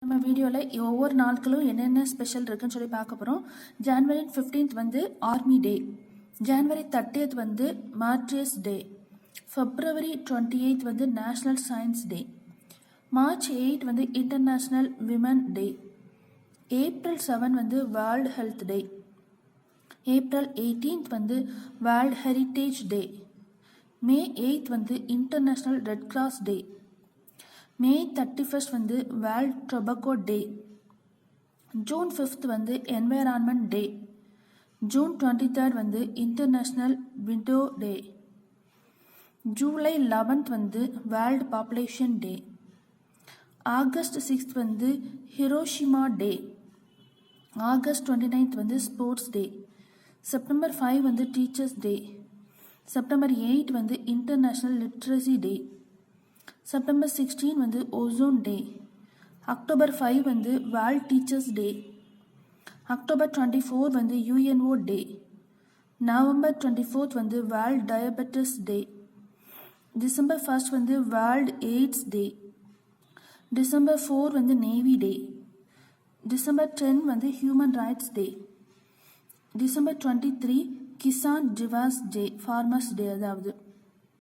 நம்ம வீடியோவில் ஒவ்வொரு நாட்களும் என்னென்ன ஸ்பெஷல் இருக்குன்னு சொல்லி பார்க்க போகிறோம். ஜான்வரி 15th வந்து ஆர்மி டே, ஜான்வரி 30th வந்து மார்டியர்ஸ் டே, February 28th வந்து நேஷ்னல் சயின்ஸ் டே, March 8 வந்து இன்டர்நேஷ்னல் விமன் டே, April 7 வந்து வேர்ல்டு ஹெல்த் டே, April 18th வந்து வேர்ல்டு ஹெரிட்டேஜ் டே, May 8th வந்து இன்டர்நேஷ்னல் ரெட் கிராஸ் டே, May 31st வந்து வேர்ல்ட் டொபாக்கோ டே, June 5th வந்து environment டே, June 23rd வந்து international widow டே, July 11th வந்து world population டே, August 6th வந்து Hiroshima டே, August 29th வந்து sports day, September 5 வந்து teachers day, September 8 வந்து international literacy day, September 16 வந்து ozone டே, October 5 வந்து வேர்ல்ட் டீச்சர்ஸ் டே, October 24 வந்து UNO டே, November 24th வந்து வேர்ல்ட் டயபெட்டிஸ் டே, December 1st வந்து வேர்ல்ட் எய்ட்ஸ் டே, December 4 வந்து நேவி டே, December 10 வந்து human rights day, December 23 Kisan Diwas day, farmers day. அதாவது